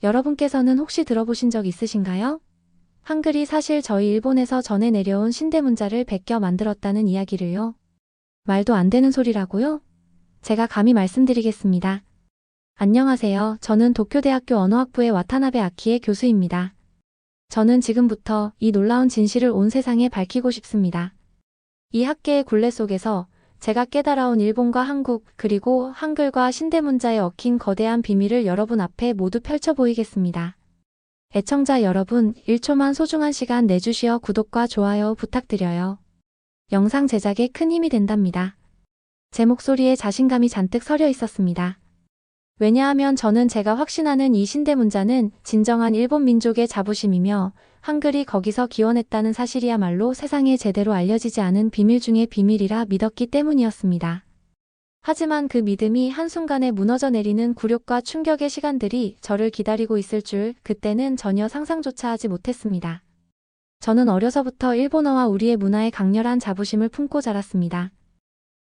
여러분께서는 혹시 들어보신 적 있으신가요? 한글이 사실 저희 일본에서 전해 내려온 신대문자를 베껴 만들었다는 이야기를요. 말도 안 되는 소리라고요? 제가 감히 말씀드리겠습니다. 안녕하세요. 저는 도쿄대학교 언어학부의 와타나베 아키에 교수입니다. 저는 지금부터 이 놀라운 진실을 온 세상에 밝히고 싶습니다. 이 학계의 굴레 속에서 제가 깨달아온 일본과 한국 그리고 한글과 신대문자에 얽힌 거대한 비밀을 여러분 앞에 모두 펼쳐 보이겠습니다. 애청자 여러분, 1초만 소중한 시간 내주시어 구독과 좋아요 부탁드려요. 영상 제작에 큰 힘이 된답니다. 제 목소리에 자신감이 잔뜩 서려 있었습니다. 왜냐하면 저는 제가 확신하는 이 신대문자는 진정한 일본 민족의 자부심이며 한글이 거기서 기원했다는 사실이야말로 세상에 제대로 알려지지 않은 비밀 중의 비밀이라 믿었기 때문이었습니다. 하지만 그 믿음이 한순간에 무너져 내리는 굴욕과 충격의 시간들이 저를 기다리고 있을 줄 그때는 전혀 상상조차 하지 못했습니다. 저는 어려서부터 일본어와 우리의 문화에 강렬한 자부심을 품고 자랐습니다.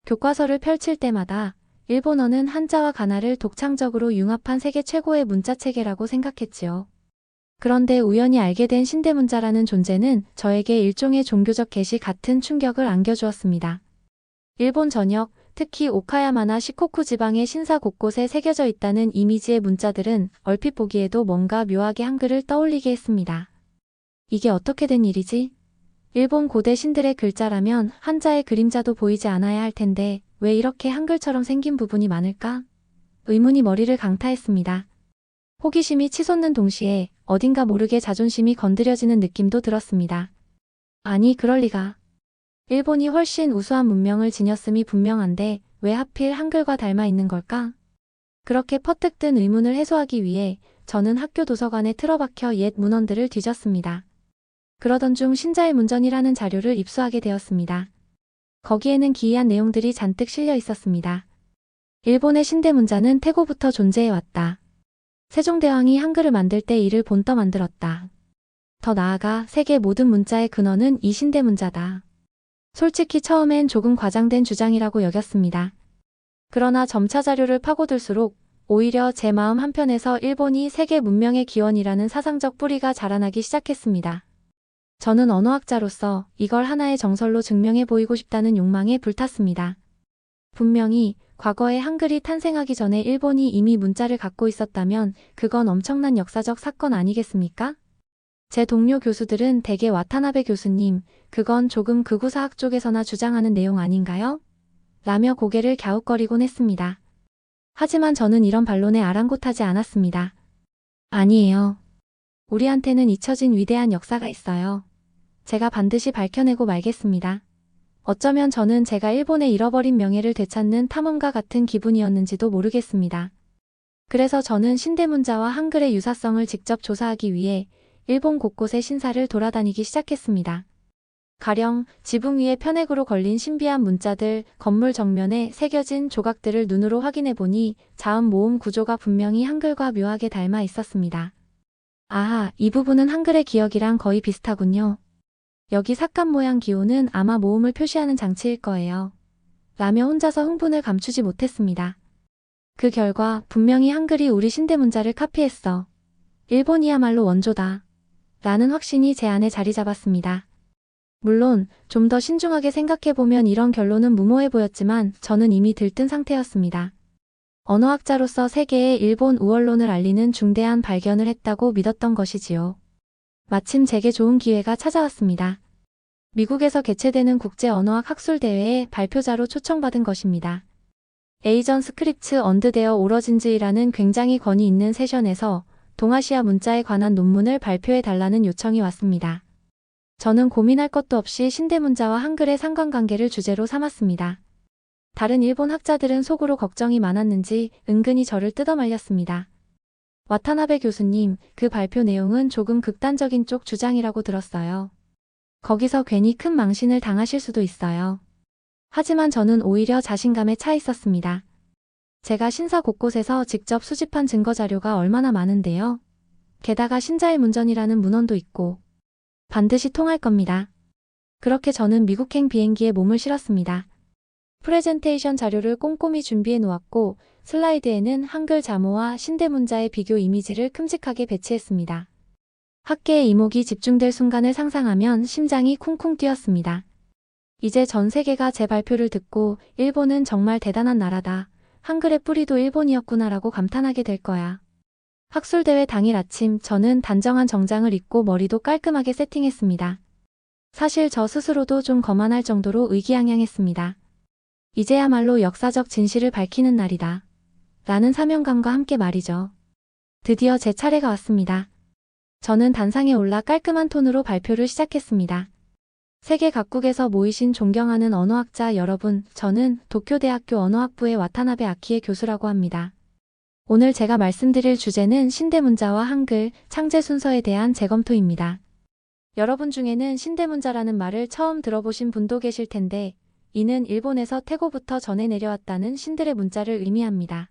교과서를 펼칠 때마다 일본어는 한자와 가나를 독창적으로 융합한 세계 최고의 문자체계라고 생각했지요. 그런데 우연히 알게 된 신대문자라는 존재는 저에게 일종의 종교적 계시 같은 충격을 안겨주었습니다. 일본 전역, 특히 오카야마나 시코쿠 지방의 신사 곳곳에 새겨져 있다는 이미지의 문자들은 얼핏 보기에도 뭔가 묘하게 한글을 떠올리게 했습니다. 이게 어떻게 된 일이지? 일본 고대 신들의 글자라면 한자의 그림자도 보이지 않아야 할 텐데 왜 이렇게 한글처럼 생긴 부분이 많을까? 의문이 머리를 강타했습니다. 호기심이 치솟는 동시에 어딘가 모르게 자존심이 건드려지는 느낌도 들었습니다. 아니, 그럴 리가. 일본이 훨씬 우수한 문명을 지녔음이 분명한데 왜 하필 한글과 닮아 있는 걸까? 그렇게 퍼뜩 든 의문을 해소하기 위해 저는 학교 도서관에 틀어박혀 옛 문헌들을 뒤졌습니다. 그러던 중 신자의 문전이라는 자료를 입수하게 되었습니다. 거기에는 기이한 내용들이 잔뜩 실려 있었습니다. 일본의 신대문자는 태고부터 존재해왔다. 세종대왕이 한글을 만들 때 이를 본떠 만들었다. 더 나아가 세계 모든 문자의 근원은 이 신대문자다. 솔직히 처음엔 조금 과장된 주장이라고 여겼습니다. 그러나 점차 자료를 파고들수록 오히려 제 마음 한편에서 일본이 세계 문명의 기원이라는 사상적 뿌리가 자라나기 시작했습니다. 저는 언어학자로서 이걸 하나의 정설로 증명해 보이고 싶다는 욕망에 불탔습니다. 분명히 과거에 한글이 탄생하기 전에 일본이 이미 문자를 갖고 있었다면 그건 엄청난 역사적 사건 아니겠습니까? 제 동료 교수들은 대개 와타나베 교수님, 그건 조금 극우사학 쪽에서나 주장하는 내용 아닌가요? 라며 고개를 갸웃거리곤 했습니다. 하지만 저는 이런 반론에 아랑곳하지 않았습니다. 아니에요. 우리한테는 잊혀진 위대한 역사가 있어요. 제가 반드시 밝혀내고 말겠습니다. 어쩌면 저는 제가 일본의 잃어버린 명예를 되찾는 탐험가 같은 기분이었는지도 모르겠습니다. 그래서 저는 신대문자와 한글의 유사성을 직접 조사하기 위해 일본 곳곳의 신사를 돌아다니기 시작했습니다. 가령 지붕 위에 편액으로 걸린 신비한 문자들, 건물 정면에 새겨진 조각들을 눈으로 확인해 보니 자음 모음 구조가 분명히 한글과 묘하게 닮아 있었습니다. 아하, 이 부분은 한글의 기억이랑 거의 비슷하군요. 여기 삭감 모양 기호는 아마 모음을 표시하는 장치일 거예요. 라며 혼자서 흥분을 감추지 못했습니다. 그 결과 분명히 한글이 우리 신대문자를 카피했어. 일본이야말로 원조다. 라는 확신이 제 안에 자리 잡았습니다. 물론 좀 더 신중하게 생각해보면 이런 결론은 무모해 보였지만 저는 이미 들뜬 상태였습니다. 언어학자로서 세계에 일본 우월론을 알리는 중대한 발견을 했다고 믿었던 것이지요. 마침 제게 좋은 기회가 찾아왔습니다. 미국에서 개최되는 국제언어학 학술대회에 발표자로 초청받은 것입니다. 에이전 스크립츠 언드 데어 오러진즈이라는 굉장히 권위 있는 세션에서 동아시아 문자에 관한 논문을 발표해 달라는 요청이 왔습니다. 저는 고민할 것도 없이 신대문자와 한글의 상관관계를 주제로 삼았습니다. 다른 일본 학자들은 속으로 걱정이 많았는지 은근히 저를 뜯어말렸습니다. 와타나베 교수님, 그 발표 내용은 조금 극단적인 쪽 주장이라고 들었어요. 거기서 괜히 큰 망신을 당하실 수도 있어요. 하지만 저는 오히려 자신감에 차 있었습니다. 제가 신사 곳곳에서 직접 수집한 증거 자료가 얼마나 많은데요. 게다가 신자의 문전이라는 문헌도 있고 반드시 통할 겁니다. 그렇게 저는 미국행 비행기에 몸을 실었습니다. 프레젠테이션 자료를 꼼꼼히 준비해 놓았고 슬라이드에는 한글 자모와 신대문자의 비교 이미지를 큼직하게 배치했습니다. 학계의 이목이 집중될 순간을 상상하면 심장이 쿵쿵 뛰었습니다. 이제 전 세계가 제 발표를 듣고 일본은 정말 대단한 나라다. 한글의 뿌리도 일본이었구나라고 감탄하게 될 거야. 학술대회 당일 아침 저는 단정한 정장을 입고 머리도 깔끔하게 세팅했습니다. 사실 저 스스로도 좀 거만할 정도로 의기양양했습니다. 이제야말로 역사적 진실을 밝히는 날이다. 라는 사명감과 함께 말이죠. 드디어 제 차례가 왔습니다. 저는 단상에 올라 깔끔한 톤으로 발표를 시작했습니다. 세계 각국에서 모이신 존경하는 언어학자 여러분, 저는 도쿄대학교 언어학부의 와타나베 아키에 교수라고 합니다. 오늘 제가 말씀드릴 주제는 신대문자와 한글, 창제 순서에 대한 재검토입니다. 여러분 중에는 신대문자라는 말을 처음 들어보신 분도 계실 텐데, 이는 일본에서 태고부터 전해 내려왔다는 신들의 문자를 의미합니다.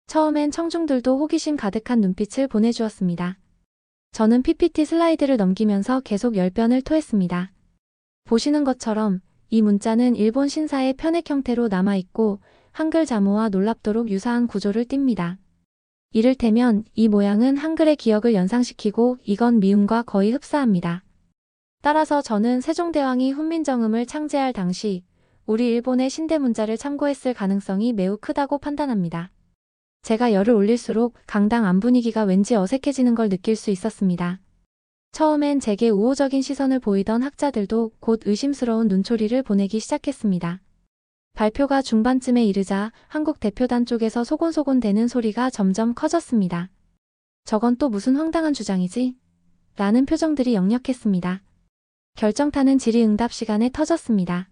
처음엔 청중들도 호기심 가득한 눈빛을 보내주었습니다. 저는 PPT 슬라이드를 넘기면서 계속 열변을 토했습니다. 보시는 것처럼 이 문자는 일본 신사의 편액 형태로 남아있고 한글 자모와 놀랍도록 유사한 구조를 띱니다. 이를테면 이 모양은 한글의 기억을 연상시키고 이건 미음과 거의 흡사합니다. 따라서 저는 세종대왕이 훈민정음을 창제할 당시 우리 일본의 신대문자를 참고했을 가능성이 매우 크다고 판단합니다. 제가 열을 올릴수록 강당 안 분위기가 왠지 어색해지는 걸 느낄 수 있었습니다. 처음엔 제게 우호적인 시선을 보이던 학자들도 곧 의심스러운 눈초리를 보내기 시작했습니다. 발표가 중반쯤에 이르자 한국 대표단 쪽에서 소곤소곤 대는 소리가 점점 커졌습니다. 저건 또 무슨 황당한 주장이지? 라는 표정들이 역력했습니다. 결정타는 질의응답 시간에 터졌습니다.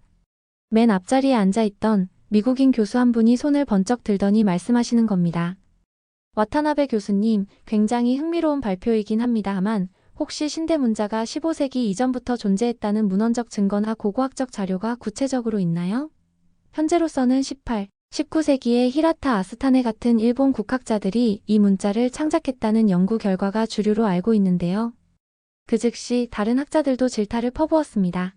맨 앞자리에 앉아있던 미국인 교수 한 분이 손을 번쩍 들더니 말씀하시는 겁니다. 와타나베 교수님, 굉장히 흥미로운 발표이긴 합니다만 혹시 신대문자가 15세기 이전부터 존재했다는 문헌적 증거나 고고학적 자료가 구체적으로 있나요? 현재로서는 18, 19세기에 히라타 아스타네 같은 일본 국학자들이 이 문자를 창작했다는 연구 결과가 주류로 알고 있는데요. 그 즉시 다른 학자들도 질타를 퍼부었습니다.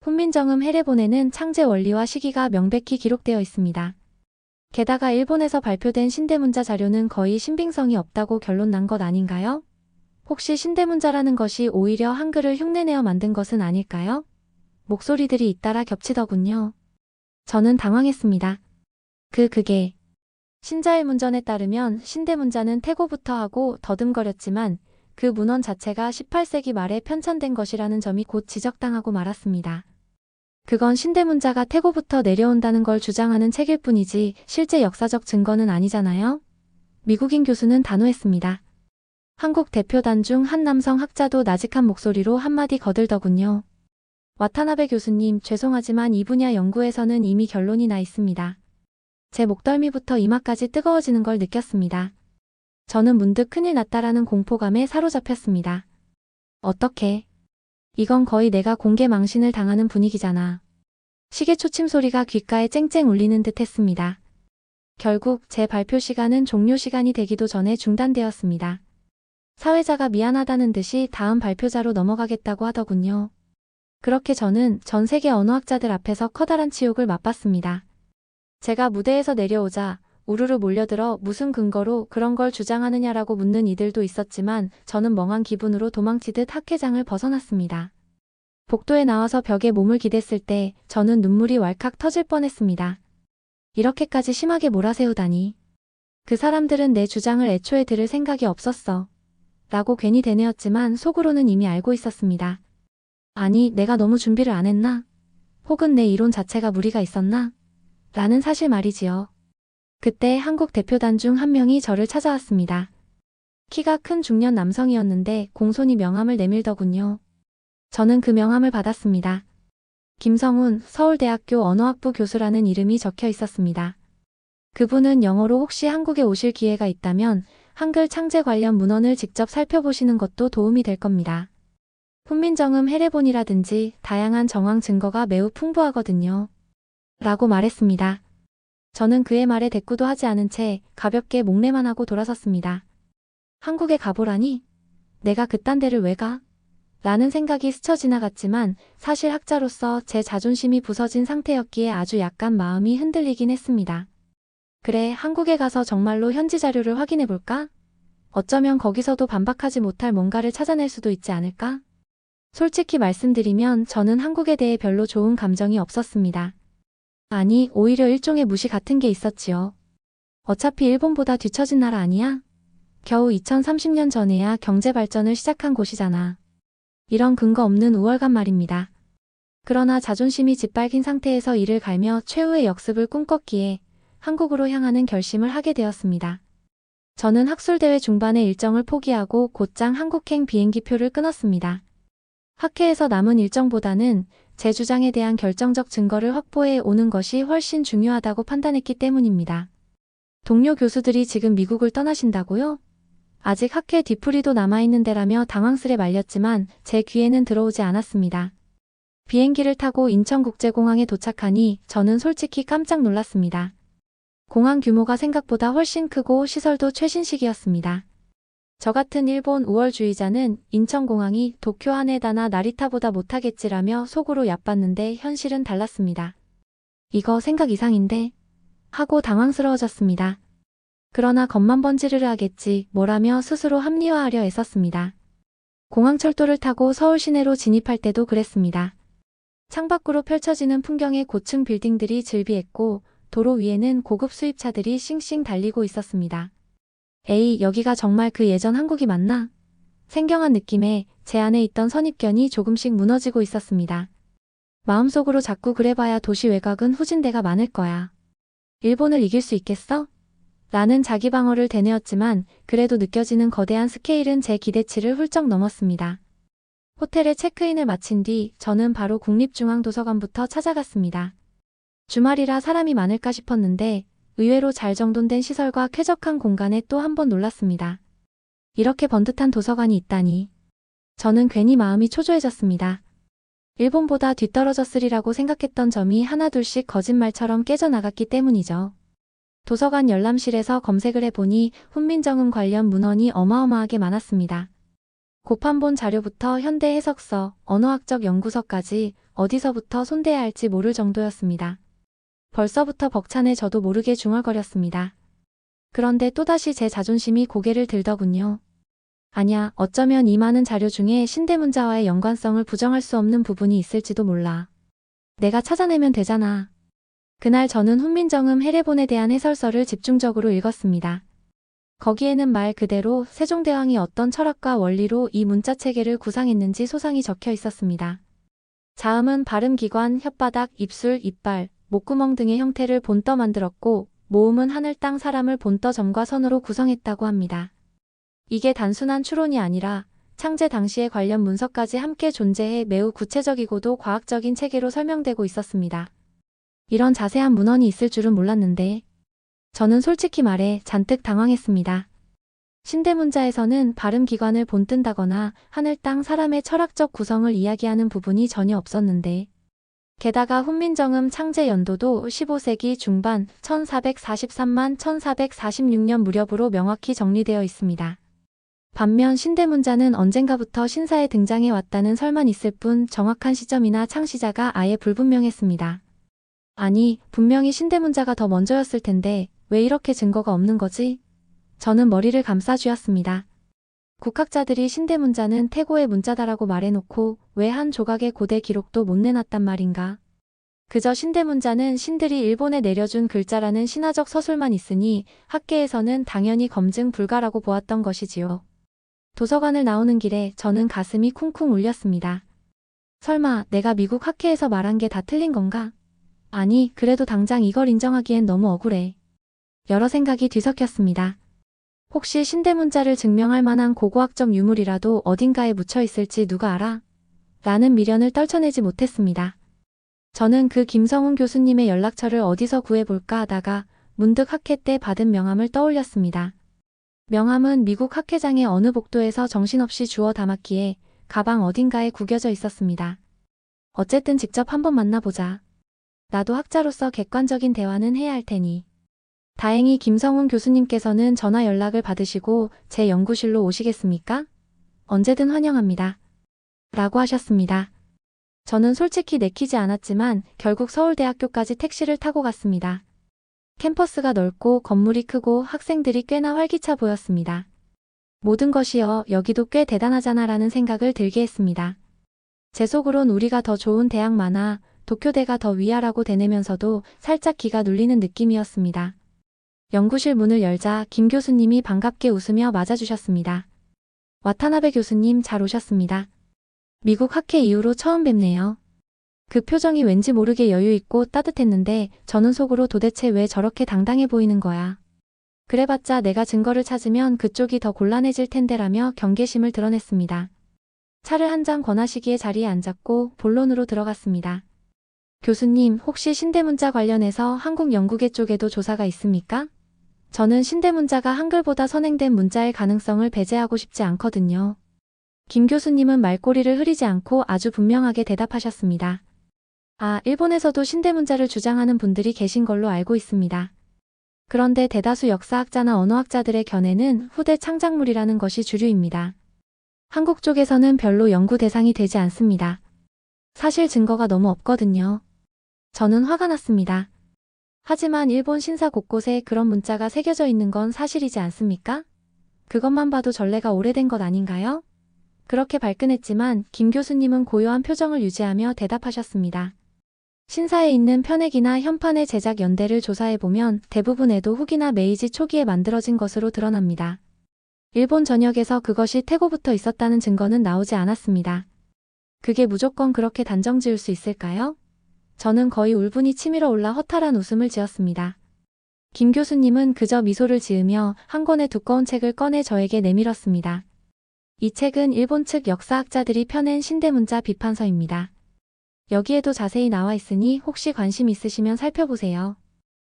훈민정음 해례본에는 창제 원리와 시기가 명백히 기록되어 있습니다. 게다가 일본에서 발표된 신대문자 자료는 거의 신빙성이 없다고 결론 난 것 아닌가요? 혹시 신대문자라는 것이 오히려 한글을 흉내내어 만든 것은 아닐까요? 목소리들이 잇따라 겹치더군요. 저는 당황했습니다. 그게 신자일문전에 따르면 신대문자는 태고부터 하고 더듬거렸지만 그 문헌 자체가 18세기 말에 편찬된 것이라는 점이 곧 지적당하고 말았습니다. 그건 신대문자가 태고부터 내려온다는 걸 주장하는 책일 뿐이지 실제 역사적 증거는 아니잖아요? 미국인 교수는 단호했습니다. 한국 대표단 중 한 남성 학자도 나직한 목소리로 한마디 거들더군요. 와타나베 교수님, 죄송하지만 이 분야 연구에서는 이미 결론이 나 있습니다. 제 목덜미부터 이마까지 뜨거워지는 걸 느꼈습니다. 저는 문득 큰일 났다라는 공포감에 사로잡혔습니다. 어떻게? 이건 거의 내가 공개 망신을 당하는 분위기잖아. 시계 초침 소리가 귓가에 쨍쨍 울리는 듯 했습니다. 결국 제 발표 시간은 종료 시간이 되기도 전에 중단되었습니다. 사회자가 미안하다는 듯이 다음 발표자로 넘어가겠다고 하더군요. 그렇게 저는 전 세계 언어학자들 앞에서 커다란 치욕을 맛봤습니다. 제가 무대에서 내려오자 우르르 몰려들어 무슨 근거로 그런 걸 주장하느냐라고 묻는 이들도 있었지만 저는 멍한 기분으로 도망치듯 학회장을 벗어났습니다. 복도에 나와서 벽에 몸을 기댔을 때 저는 눈물이 왈칵 터질 뻔했습니다. 이렇게까지 심하게 몰아세우다니. 그 사람들은 내 주장을 애초에 들을 생각이 없었어. 라고 괜히 되뇌었지만 속으로는 이미 알고 있었습니다. 아니, 내가 너무 준비를 안 했나? 혹은 내 이론 자체가 무리가 있었나? 라는 사실 말이지요. 그때 한국 대표단 중 한 명이 저를 찾아왔습니다. 키가 큰 중년 남성이었는데 공손히 명함을 내밀더군요. 저는 그 명함을 받았습니다. 김성훈 서울대학교 언어학부 교수라는 이름이 적혀 있었습니다. 그분은 영어로 혹시 한국에 오실 기회가 있다면 한글 창제 관련 문헌을 직접 살펴보시는 것도 도움이 될 겁니다. 훈민정음 해례본이라든지 다양한 정황 증거가 매우 풍부하거든요. 라고 말했습니다. 저는 그의 말에 대꾸도 하지 않은 채 가볍게 목례만 하고 돌아섰습니다. 한국에 가보라니? 내가 그딴 데를 왜 가? 라는 생각이 스쳐 지나갔지만 사실 학자로서 제 자존심이 부서진 상태였기에 아주 약간 마음이 흔들리긴 했습니다. 그래, 한국에 가서 정말로 현지 자료를 확인해 볼까? 어쩌면 거기서도 반박하지 못할 뭔가를 찾아낼 수도 있지 않을까? 솔직히 말씀드리면 저는 한국에 대해 별로 좋은 감정이 없었습니다. 아니, 오히려 일종의 무시 같은 게 있었지요. 어차피 일본보다 뒤처진 나라 아니야? 겨우 2030년 전에야 경제 발전을 시작한 곳이잖아. 이런 근거 없는 우월감 말입니다. 그러나 자존심이 짓밟힌 상태에서 이를 갈며 최후의 역습을 꿈꿨기에 한국으로 향하는 결심을 하게 되었습니다. 저는 학술대회 중반에 일정을 포기하고 곧장 한국행 비행기표를 끊었습니다. 학회에서 남은 일정보다는 제 주장에 대한 결정적 증거를 확보해 오는 것이 훨씬 중요하다고 판단했기 때문입니다. 동료 교수들이 지금 미국을 떠나신다고요? 아직 학회 뒤풀이도 남아있는데라며 당황스레 말렸지만 제 귀에는 들어오지 않았습니다. 비행기를 타고 인천국제공항에 도착하니 저는 솔직히 깜짝 놀랐습니다. 공항 규모가 생각보다 훨씬 크고 시설도 최신식이었습니다. 저 같은 일본 우월주의자는 인천공항이 도쿄 하네다나 나리타보다 못하겠지라며 속으로 얕봤는데 현실은 달랐습니다. 이거 생각 이상인데? 하고 당황스러워졌습니다. 그러나 겉만 번지르르 하겠지 뭐라며 스스로 합리화하려 애썼습니다. 공항철도를 타고 서울 시내로 진입할 때도 그랬습니다. 창밖으로 펼쳐지는 풍경에 고층 빌딩들이 즐비했고 도로 위에는 고급 수입차들이 싱싱 달리고 있었습니다. 에이, 여기가 정말 그 예전 한국이 맞나? 생경한 느낌에 제 안에 있던 선입견이 조금씩 무너지고 있었습니다. 마음속으로 자꾸 그래봐야 도시 외곽은 후진대가 많을 거야. 일본을 이길 수 있겠어? 라는 자기 방어를 되뇌었지만 그래도 느껴지는 거대한 스케일은 제 기대치를 훌쩍 넘었습니다. 호텔에 체크인을 마친 뒤 저는 바로 국립중앙도서관부터 찾아갔습니다. 주말이라 사람이 많을까 싶었는데 의외로 잘 정돈된 시설과 쾌적한 공간에 또 한 번 놀랐습니다. 이렇게 번듯한 도서관이 있다니. 저는 괜히 마음이 초조해졌습니다. 일본보다 뒤떨어졌으리라고 생각했던 점이 하나둘씩 거짓말처럼 깨져나갔기 때문이죠. 도서관 열람실에서 검색을 해보니 훈민정음 관련 문헌이 어마어마하게 많았습니다. 고판본 자료부터 현대 해석서, 언어학적 연구서까지 어디서부터 손대야 할지 모를 정도였습니다. 벌써부터 벅찬에 저도 모르게 중얼거렸습니다. 그런데 또다시 제 자존심이 고개를 들더군요. 아냐, 어쩌면 이 많은 자료 중에 신대문자와의 연관성을 부정할 수 없는 부분이 있을지도 몰라. 내가 찾아내면 되잖아. 그날 저는 훈민정음 해례본에 대한 해설서를 집중적으로 읽었습니다. 거기에는 말 그대로 세종대왕이 어떤 철학과 원리로 이 문자체계를 구상했는지 소상히 적혀 있었습니다. 자음은 발음기관, 혓바닥, 입술, 이빨, 목구멍 등의 형태를 본떠 만들었고 모음은 하늘, 땅, 사람을 본떠 점과 선으로 구성했다고 합니다. 이게 단순한 추론이 아니라 창제 당시의 관련 문서까지 함께 존재해 매우 구체적이고도 과학적인 체계로 설명되고 있었습니다. 이런 자세한 문헌이 있을 줄은 몰랐는데 저는 솔직히 말해 잔뜩 당황했습니다. 신대문자에서는 발음기관을 본뜬다거나 하늘, 땅, 사람의 철학적 구성을 이야기하는 부분이 전혀 없었는데 게다가 훈민정음 창제 연도도 15세기 중반 1443만 1446년 무렵으로 명확히 정리되어 있습니다. 반면 신대문자는 언젠가부터 신사에 등장해 왔다는 설만 있을 뿐 정확한 시점이나 창시자가 아예 불분명했습니다. 아니, 분명히 신대문자가 더 먼저였을 텐데 왜 이렇게 증거가 없는 거지? 저는 머리를 감싸쥐었습니다. 국학자들이 신대문자는 태고의 문자다라고 말해놓고 왜 한 조각의 고대 기록도 못 내놨단 말인가? 그저 신대문자는 신들이 일본에 내려준 글자라는 신화적 서술만 있으니 학계에서는 당연히 검증 불가라고 보았던 것이지요. 도서관을 나오는 길에 저는 가슴이 쿵쿵 울렸습니다. 설마 내가 미국 학회에서 말한 게 다 틀린 건가? 아니, 그래도 당장 이걸 인정하기엔 너무 억울해. 여러 생각이 뒤섞였습니다. 혹시 신대문자를 증명할 만한 고고학적 유물이라도 어딘가에 묻혀 있을지 누가 알아? 라는 미련을 떨쳐내지 못했습니다. 저는 그 김성훈 교수님의 연락처를 어디서 구해볼까 하다가 문득 학회 때 받은 명함을 떠올렸습니다. 명함은 미국 학회장의 어느 복도에서 정신없이 주워 담았기에 가방 어딘가에 구겨져 있었습니다. 어쨌든 직접 한번 만나보자. 나도 학자로서 객관적인 대화는 해야 할 테니. 다행히 김성훈 교수님께서는 전화 연락을 받으시고 제 연구실로 오시겠습니까? 언제든 환영합니다. 라고 하셨습니다. 저는 솔직히 내키지 않았지만 결국 서울대학교까지 택시를 타고 갔습니다. 캠퍼스가 넓고 건물이 크고 학생들이 꽤나 활기차 보였습니다. 모든 것이요, 여기도 꽤 대단하잖아 라는 생각을 들게 했습니다. 제 속으론 우리가 더 좋은 대학 많아, 도쿄대가 더 위아라고 되뇌면서도 살짝 기가 눌리는 느낌이었습니다. 연구실 문을 열자 김 교수님이 반갑게 웃으며 맞아주셨습니다. 와타나베 교수님 잘 오셨습니다. 미국 학회 이후로 처음 뵙네요. 그 표정이 왠지 모르게 여유있고 따뜻했는데 저는 속으로 도대체 왜 저렇게 당당해 보이는 거야. 그래봤자 내가 증거를 찾으면 그쪽이 더 곤란해질 텐데라며 경계심을 드러냈습니다. 차를 한 잔 권하시기에 자리에 앉았고 본론으로 들어갔습니다. 교수님, 혹시 신대문자 관련해서 한국 연구계 쪽에도 조사가 있습니까? 저는 신대문자가 한글보다 선행된 문자일 가능성을 배제하고 싶지 않거든요. 김 교수님은 말꼬리를 흐리지 않고 아주 분명하게 대답하셨습니다. 아, 일본에서도 신대문자를 주장하는 분들이 계신 걸로 알고 있습니다. 그런데 대다수 역사학자나 언어학자들의 견해는 후대 창작물이라는 것이 주류입니다. 한국 쪽에서는 별로 연구 대상이 되지 않습니다. 사실 증거가 너무 없거든요. 저는 화가 났습니다. 하지만 일본 신사 곳곳에 그런 문자가 새겨져 있는 건 사실이지 않습니까? 그것만 봐도 전례가 오래된 것 아닌가요? 그렇게 발끈했지만 김 교수님은 고요한 표정을 유지하며 대답하셨습니다. 신사에 있는 편액이나 현판의 제작 연대를 조사해보면 대부분 에도 후기나 메이지 초기에 만들어진 것으로 드러납니다. 일본 전역에서 그것이 태고부터 있었다는 증거는 나오지 않았습니다. 그게 무조건 그렇게 단정 지을 수 있을까요? 저는 거의 울분이 치밀어 올라 허탈한 웃음을 지었습니다. 김 교수님은 그저 미소를 지으며 한 권의 두꺼운 책을 꺼내 저에게 내밀었습니다. 이 책은 일본 측 역사학자들이 펴낸 신대문자 비판서입니다. 여기에도 자세히 나와 있으니 혹시 관심 있으시면 살펴보세요.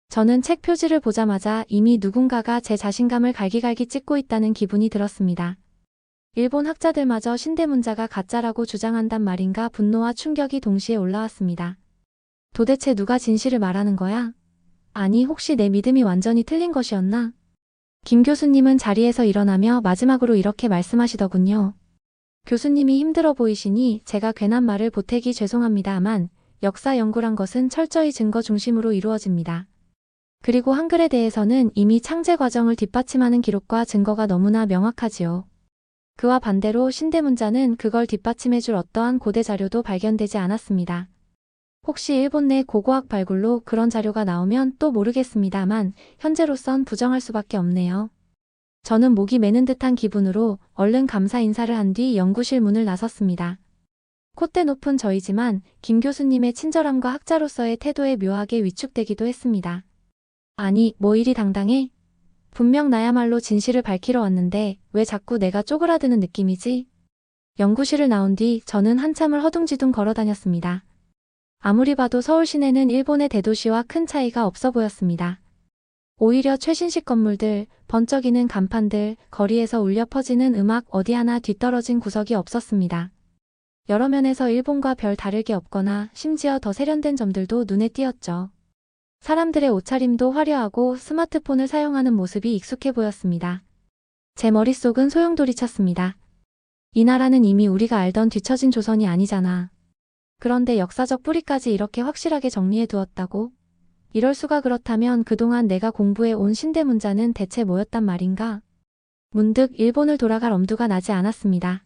저는 책 표지를 보자마자 이미 누군가가 제 자신감을 갈기갈기 찢고 있다는 기분이 들었습니다. 일본 학자들마저 신대문자가 가짜라고 주장한단 말인가 분노와 충격이 동시에 올라왔습니다. 도대체 누가 진실을 말하는 거야? 아니, 혹시 내 믿음이 완전히 틀린 것이었나? 김 교수님은 자리에서 일어나며 마지막으로 이렇게 말씀하시더군요. 교수님이 힘들어 보이시니 제가 괜한 말을 보태기 죄송합니다만 역사 연구란 것은 철저히 증거 중심으로 이루어집니다. 그리고 한글에 대해서는 이미 창제 과정을 뒷받침하는 기록과 증거가 너무나 명확하지요. 그와 반대로 신대문자는 그걸 뒷받침해줄 어떠한 고대 자료도 발견되지 않았습니다. 혹시 일본 내 고고학 발굴로 그런 자료가 나오면 또 모르겠습니다만 현재로선 부정할 수밖에 없네요. 저는 목이 메는 듯한 기분으로 얼른 감사 인사를 한 뒤 연구실 문을 나섰습니다. 콧대 높은 저이지만 김 교수님의 친절함과 학자로서의 태도에 묘하게 위축되기도 했습니다. 아니, 뭐 이리 당당해? 분명 나야말로 진실을 밝히러 왔는데 왜 자꾸 내가 쪼그라드는 느낌이지? 연구실을 나온 뒤 저는 한참을 허둥지둥 걸어 다녔습니다. 아무리 봐도 서울 시내는 일본의 대도시와 큰 차이가 없어 보였습니다. 오히려 최신식 건물들, 번쩍이는 간판들, 거리에서 울려 퍼지는 음악 어디 하나 뒤떨어진 구석이 없었습니다. 여러 면에서 일본과 별 다를 게 없거나 심지어 더 세련된 점들도 눈에 띄었죠. 사람들의 옷차림도 화려하고 스마트폰을 사용하는 모습이 익숙해 보였습니다. 제 머릿속은 소용돌이쳤습니다. 이 나라는 이미 우리가 알던 뒤처진 조선이 아니잖아. 그런데 역사적 뿌리까지 이렇게 확실하게 정리해 두었다고? 이럴 수가. 그렇다면 그동안 내가 공부해 온 신대문자는 대체 뭐였단 말인가? 문득 일본을 돌아갈 엄두가 나지 않았습니다.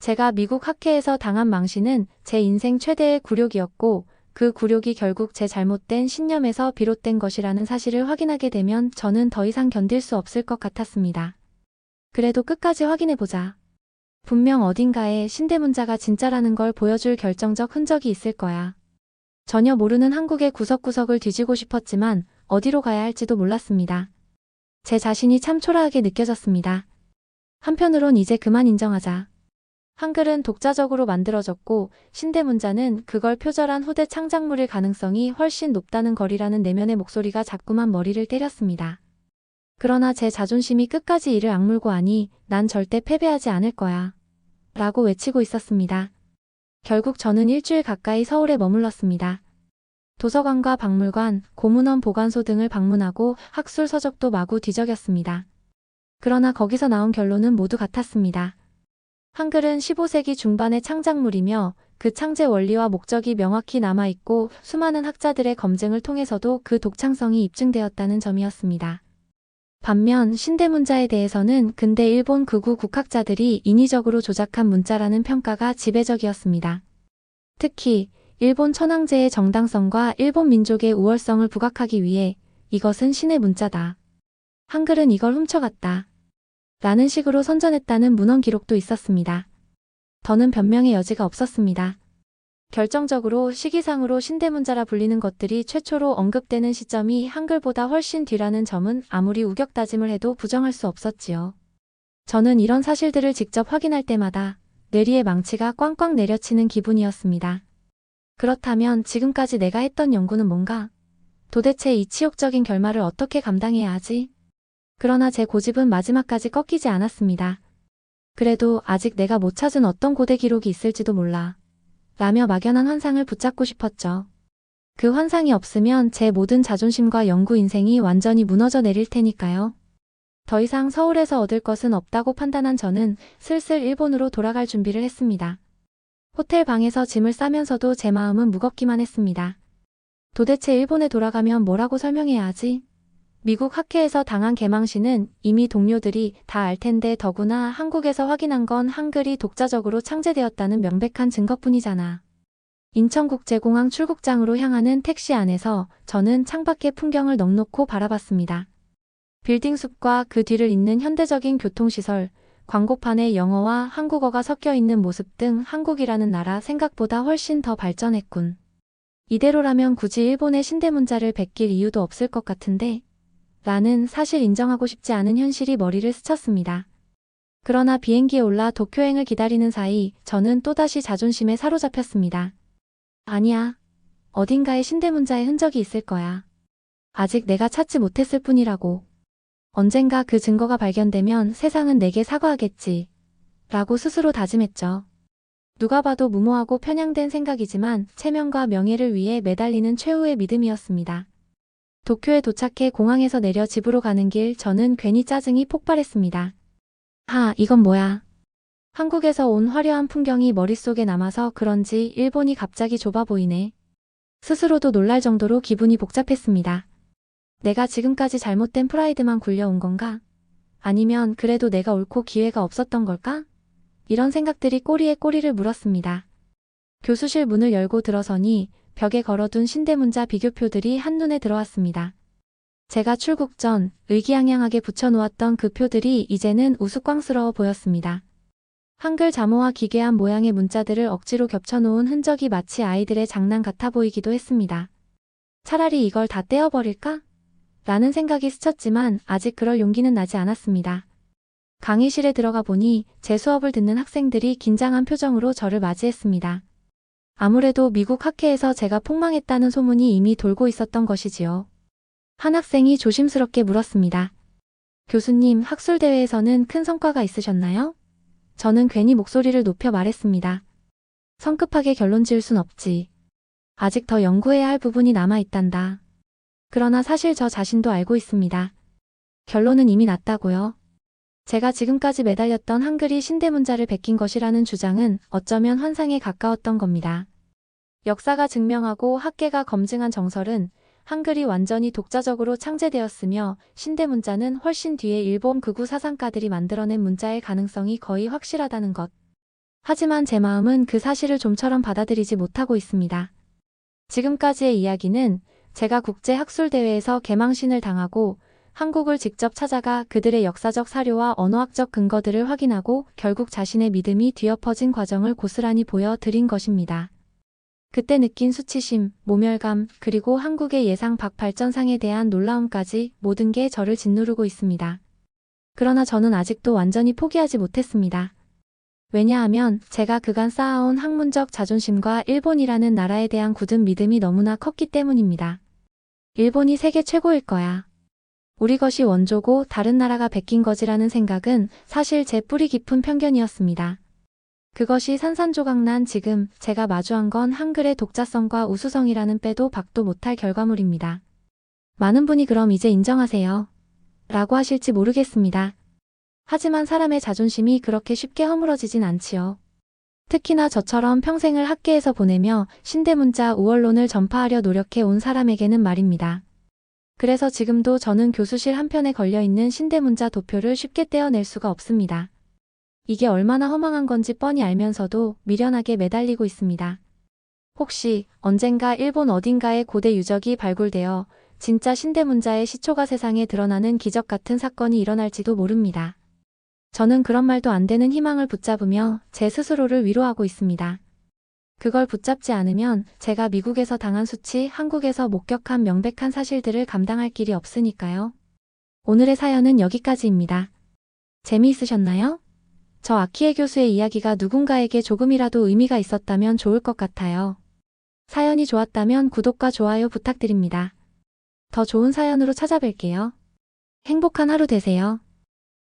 제가 미국 학회에서 당한 망신은 제 인생 최대의 굴욕이었고 그 굴욕이 결국 제 잘못된 신념에서 비롯된 것이라는 사실을 확인하게 되면 저는 더 이상 견딜 수 없을 것 같았습니다. 그래도 끝까지 확인해보자. 분명 어딘가에 신대문자가 진짜라는 걸 보여줄 결정적 흔적이 있을 거야. 전혀 모르는 한국의 구석구석을 뒤지고 싶었지만 어디로 가야 할지도 몰랐습니다. 제 자신이 참 초라하게 느껴졌습니다. 한편으론 이제 그만 인정하자. 한글은 독자적으로 만들어졌고 신대문자는 그걸 표절한 후대 창작물일 가능성이 훨씬 높다는 거리라는 내면의 목소리가 자꾸만 머리를 때렸습니다. 그러나 제 자존심이 끝까지 이를 악물고 하니 난 절대 패배하지 않을 거야. 라고 외치고 있었습니다. 결국 저는 일주일 가까이 서울에 머물렀습니다. 도서관과 박물관, 고문원 보관소 등을 방문하고 학술 서적도 마구 뒤적였습니다. 그러나 거기서 나온 결론은 모두 같았습니다. 한글은 15세기 중반의 창작물이며 그 창제 원리와 목적이 명확히 남아있고 수많은 학자들의 검증을 통해서도 그 독창성이 입증되었다는 점이었습니다. 반면 신대문자에 대해서는 근대 일본 극우 국학자들이 인위적으로 조작한 문자라는 평가가 지배적이었습니다. 특히 일본 천황제의 정당성과 일본 민족의 우월성을 부각하기 위해 이것은 신의 문자다. 한글은 이걸 훔쳐갔다. 라는 식으로 선전했다는 문헌 기록도 있었습니다. 더는 변명의 여지가 없었습니다. 결정적으로 시기상으로 신대문자라 불리는 것들이 최초로 언급되는 시점이 한글보다 훨씬 뒤라는 점은 아무리 우격다짐을 해도 부정할 수 없었지요. 저는 이런 사실들을 직접 확인할 때마다 뇌리에 망치가 꽝꽝 내려치는 기분이었습니다. 그렇다면 지금까지 내가 했던 연구는 뭔가? 도대체 이 치욕적인 결말을 어떻게 감당해야 하지? 그러나 제 고집은 마지막까지 꺾이지 않았습니다. 그래도 아직 내가 못 찾은 어떤 고대 기록이 있을지도 몰라. 라며 막연한 환상을 붙잡고 싶었죠. 그 환상이 없으면 제 모든 자존심과 연구 인생이 완전히 무너져 내릴 테니까요. 더 이상 서울에서 얻을 것은 없다고 판단한 저는 슬슬 일본으로 돌아갈 준비를 했습니다. 호텔 방에서 짐을 싸면서도 제 마음은 무겁기만 했습니다. 도대체 일본에 돌아가면 뭐라고 설명해야 하지? 미국 학회에서 당한 개망신은 이미 동료들이 다 알 텐데 더구나 한국에서 확인한 건 한글이 독자적으로 창제되었다는 명백한 증거뿐이잖아. 인천국제공항 출국장으로 향하는 택시 안에서 저는 창밖의 풍경을 넋놓고 바라봤습니다. 빌딩 숲과 그 뒤를 잇는 현대적인 교통시설, 광고판에 영어와 한국어가 섞여 있는 모습 등 한국이라는 나라 생각보다 훨씬 더 발전했군. 이대로라면 굳이 일본의 신대문자를 베낄 이유도 없을 것 같은데 라는 사실 인정하고 싶지 않은 현실이 머리를 스쳤습니다. 그러나 비행기에 올라 도쿄행을 기다리는 사이 저는 또다시 자존심에 사로잡혔습니다. 아니야. 어딘가에 신대문자의 흔적이 있을 거야. 아직 내가 찾지 못했을 뿐이라고. 언젠가 그 증거가 발견되면 세상은 내게 사과하겠지. 라고 스스로 다짐했죠. 누가 봐도 무모하고 편향된 생각이지만 체면과 명예를 위해 매달리는 최후의 믿음이었습니다. 도쿄에 도착해 공항에서 내려 집으로 가는 길 저는 괜히 짜증이 폭발했습니다. 이건 뭐야. 한국에서 온 화려한 풍경이 머릿속에 남아서 그런지 일본이 갑자기 좁아 보이네. 스스로도 놀랄 정도로 기분이 복잡했습니다. 내가 지금까지 잘못된 프라이드만 굴려온 건가? 아니면 그래도 내가 옳고 기회가 없었던 걸까? 이런 생각들이 꼬리에 꼬리를 물었습니다. 교수실 문을 열고 들어서니 벽에 걸어둔 신대문자 비교표들이 한눈에 들어왔습니다. 제가 출국 전 의기양양하게 붙여놓았던 그 표들이 이제는 우스꽝스러워 보였습니다. 한글 자모와 기괴한 모양의 문자들을 억지로 겹쳐놓은 흔적이 마치 아이들의 장난 같아 보이기도 했습니다. 차라리 이걸 다 떼어버릴까? 라는 생각이 스쳤지만 아직 그럴 용기는 나지 않았습니다. 강의실에 들어가 보니 제 수업을 듣는 학생들이 긴장한 표정으로 저를 맞이했습니다. 아무래도 미국 학회에서 제가 폭망했다는 소문이 이미 돌고 있었던 것이지요. 한 학생이 조심스럽게 물었습니다. 교수님, 학술대회에서는 큰 성과가 있으셨나요? 저는 괜히 목소리를 높여 말했습니다. 성급하게 결론 지을 순 없지. 아직 더 연구해야 할 부분이 남아있단다. 그러나 사실 저 자신도 알고 있습니다. 결론은 이미 났다고요. 제가 지금까지 매달렸던 한글이 신대문자를 베낀 것이라는 주장은 어쩌면 환상에 가까웠던 겁니다. 역사가 증명하고 학계가 검증한 정설은 한글이 완전히 독자적으로 창제되었으며 신대문자는 훨씬 뒤에 일본 극우 사상가들이 만들어낸 문자의 가능성이 거의 확실하다는 것. 하지만 제 마음은 그 사실을 좀처럼 받아들이지 못하고 있습니다. 지금까지의 이야기는 제가 국제학술대회에서 개망신을 당하고 한국을 직접 찾아가 그들의 역사적 사료와 언어학적 근거들을 확인하고 결국 자신의 믿음이 뒤엎어진 과정을 고스란히 보여드린 것입니다. 그때 느낀 수치심, 모멸감, 그리고 한국의 예상 밖 발전상에 대한 놀라움까지 모든 게 저를 짓누르고 있습니다. 그러나 저는 아직도 완전히 포기하지 못했습니다. 왜냐하면 제가 그간 쌓아온 학문적 자존심과 일본이라는 나라에 대한 굳은 믿음이 너무나 컸기 때문입니다. 일본이 세계 최고일 거야. 우리 것이 원조고 다른 나라가 베낀 거지라는 생각은 사실 제 뿌리 깊은 편견이었습니다. 그것이 산산조각난 지금 제가 마주한 건 한글의 독자성과 우수성이라는 빼도 박도 못할 결과물입니다. 많은 분이 그럼 이제 인정하세요. 라고 하실지 모르겠습니다. 하지만 사람의 자존심이 그렇게 쉽게 허물어지진 않지요. 특히나 저처럼 평생을 학계에서 보내며 신대문자 우월론을 전파하려 노력해 온 사람에게는 말입니다. 그래서 지금도 저는 교수실 한편에 걸려있는 신대문자 도표를 쉽게 떼어낼 수가 없습니다. 이게 얼마나 허망한 건지 뻔히 알면서도 미련하게 매달리고 있습니다. 혹시 언젠가 일본 어딘가에 고대 유적이 발굴되어 진짜 신대문자의 시초가 세상에 드러나는 기적 같은 사건이 일어날지도 모릅니다. 저는 그런 말도 안 되는 희망을 붙잡으며 제 스스로를 위로하고 있습니다. 그걸 붙잡지 않으면 제가 미국에서 당한 수치, 한국에서 목격한 명백한 사실들을 감당할 길이 없으니까요. 오늘의 사연은 여기까지입니다. 재미있으셨나요? 저 아키에 교수의 이야기가 누군가에게 조금이라도 의미가 있었다면 좋을 것 같아요. 사연이 좋았다면 구독과 좋아요 부탁드립니다. 더 좋은 사연으로 찾아뵐게요. 행복한 하루 되세요.